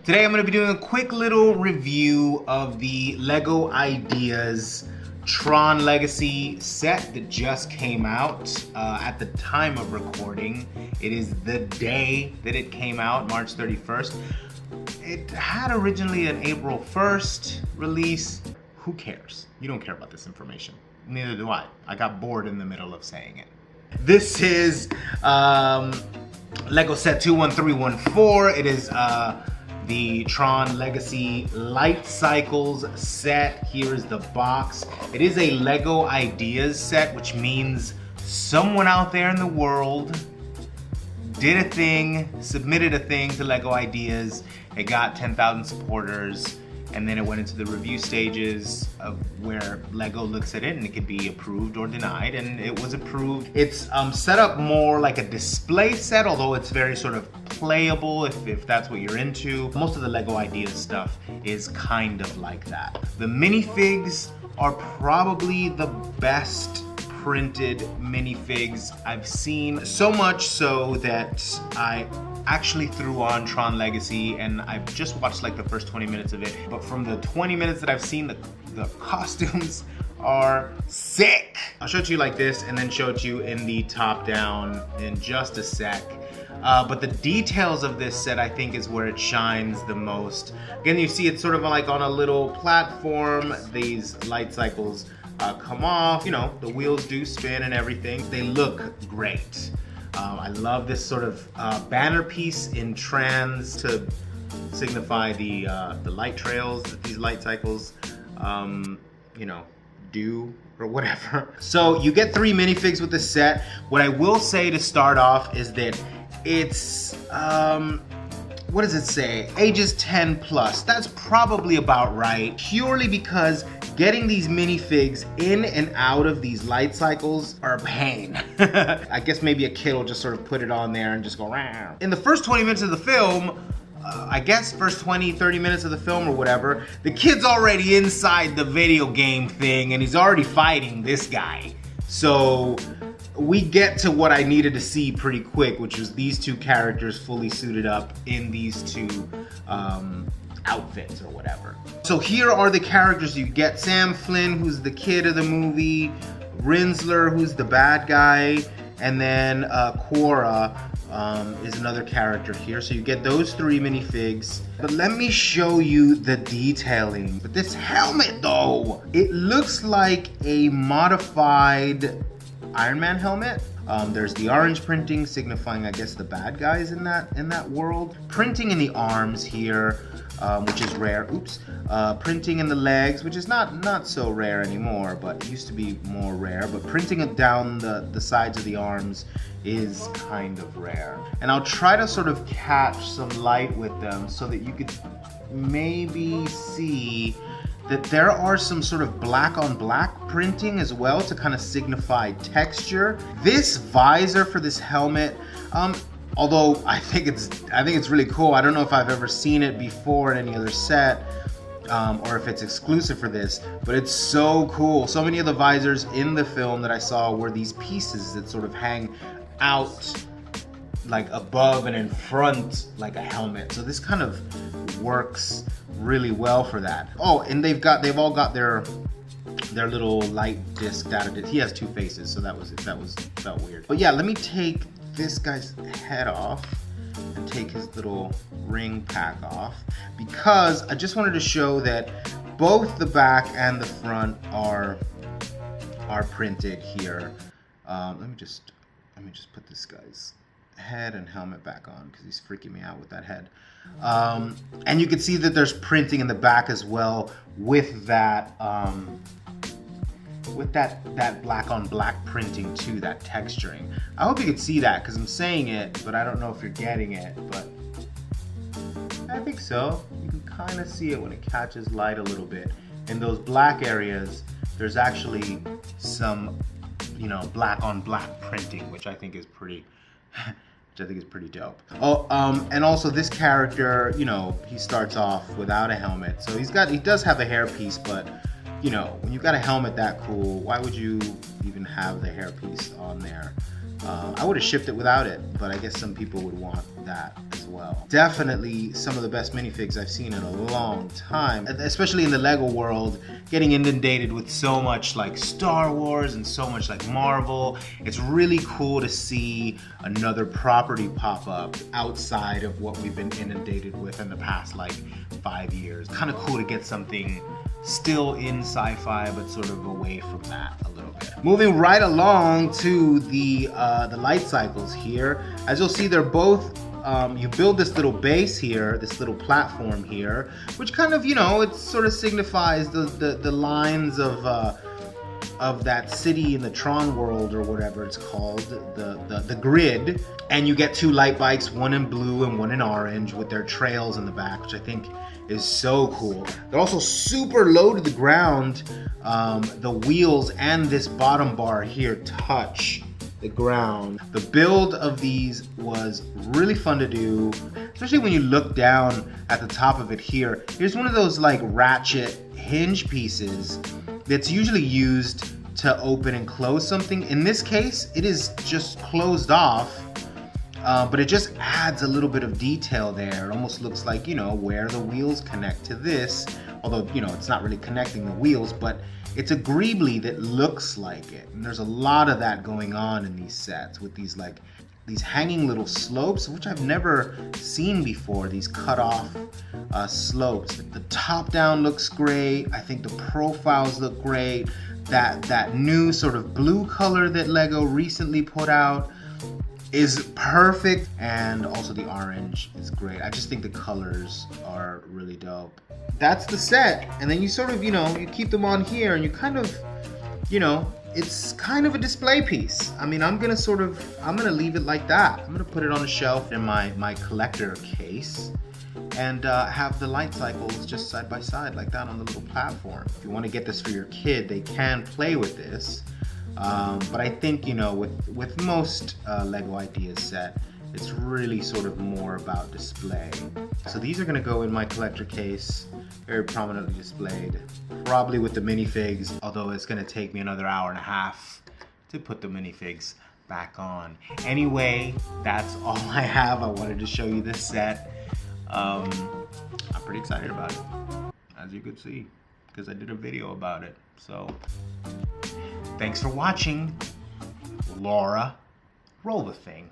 Today I'm going to be doing a quick little review of the Lego Ideas Tron Legacy set that just came out at the time of recording. It is the day that it came out, March 31st. It had originally an April 1st release. Who cares? You don't care about this information. Neither do I. I got bored in the middle of saying it. This is Lego set 21314. It is the Tron Legacy Light Cycles set. Here is the box. It is a Lego Ideas set, which means someone out there in the world did a thing, submitted a thing to Lego Ideas. It got 10,000 supporters, and then it went into the review stages of where Lego looks at it and it can be approved or denied, and it was approved. It's set up more like a display set, although it's very sort of playable if that's what you're into. Most of the Lego Ideas stuff is kind of like that. The minifigs are probably the best printed minifigs I've seen, so much so that I actually threw on Tron Legacy and I've just watched like the first 20 minutes of it, but from the 20 minutes that I've seen, the costumes are sick. I'll show it to you like this and then show it to you in the top down in just a sec. But the details of this set, I think, is where it shines the most. Again, you see it's sort of like on a little platform. These light cycles come off, you know, the wheels do spin and everything. They look great. I love this sort of banner piece in trans to signify the light trails that these light cycles, you know, do or whatever. So you get 3 minifigs with this set. What I will say to start off is that it's, what does it say? Ages 10 plus. That's probably about right, purely because getting these minifigs in and out of these light cycles are a pain. I guess maybe a kid will just sort of put it on there and just go round. In the first 20 minutes of the film, I guess first 20, 30 minutes of the film or whatever, the kid's already inside the video game thing and he's already fighting this guy. So we get to what I needed to see pretty quick, which was these two characters fully suited up in these two outfits or whatever. So here are the characters you get. Sam Flynn, who's the kid of the movie, Rinsler, who's the bad guy, and then Quora is another character here. So you get those 3 minifigs. But let me show you the detailing. But this helmet though, it looks like a modified Iron Man helmet. There's the orange printing signifying, I guess, the bad guys in that world. Printing in the arms here, which is rare. Oops. Printing in the legs, which is not so rare anymore, but it used to be more rare. But printing it down the sides of the arms is kind of rare. And I'll try to sort of catch some light with them so that you could maybe see that there are some sort of black on black printing as well to kind of signify texture. This visor for this helmet, although I think it's really cool. I don't know if I've ever seen it before in any other set, or if it's exclusive for this, but it's so cool. So many of the visors in the film that I saw were these pieces that sort of hang out like above and in front like a helmet. So this kind of works really well for that. Oh, and they've all got their little light disc data. He has 2 faces, so that felt weird. But yeah, let me take this guy's head off and take his little ring pack off, because I just wanted to show that both the back and the front are printed here. Let me just put this guy's head and helmet back on because he's freaking me out with that head. And you can see that there's printing in the back as well with that black on black printing too, that texturing. I hope you can see that because I'm saying it, but I don't know if you're getting it, but I think so. You can kind of see it when it catches light a little bit. In those black areas, there's actually some, you know, black on black printing, which I think is pretty dope. Oh, and also this character, you know, he starts off without a helmet, so he does have a hairpiece, but you know, when you've got a helmet that cool, why would you even have the hairpiece on there? I would have shipped it without it, but I guess some people would want that as well. Definitely some of the best minifigs I've seen in a long time, especially in the Lego world, getting inundated with so much like Star Wars and so much like Marvel. It's really cool to see another property pop up outside of what we've been inundated with in the past like 5 years. Kind of cool to get something still in sci-fi, but sort of away from that a little bit. Moving right along to the light cycles here. As you'll see, they're both, you build this little base here, this little platform here, which kind of, you know, it sort of signifies the lines of that city in the Tron world or whatever it's called, the grid. And you get 2 light bikes, one in blue and one in orange with their trails in the back, which I think is so cool. They're also super low to the ground. The wheels and this bottom bar here touch the ground. The build of these was really fun to do, especially when you look down at the top of it here. Here's one of those like ratchet hinge pieces that's usually used to open and close something. In this case, it is just closed off. But it just adds a little bit of detail there. It almost looks like, you know, where the wheels connect to this. Although, you know, it's not really connecting the wheels, but it's a greebly that looks like it. And there's a lot of that going on in these sets with these like, these hanging little slopes, which I've never seen before, these cut off slopes. The top down looks great. I think the profiles look great. That new sort of blue color that Lego recently put out is perfect, and also the orange is great. I just think the colors are really dope. That's the set, and then you sort of, you know, you keep them on here and you kind of, you know, it's kind of a display piece. I mean, I'm gonna leave it like that. I'm gonna put it on a shelf in my collector case and have the light cycles just side by side like that on the little platform. If you want to get this for your kid, they can play with this. But I think, you know, with most Lego Ideas set, it's really sort of more about display. So these are going to go in my collector case, very prominently displayed, probably with the minifigs, although it's going to take me another hour and a half to put the minifigs back on. Anyway, that's all I have. I wanted to show you this set. I'm pretty excited about it, as you could see, because I did a video about it. So thanks for watching. Laura, roll the thing.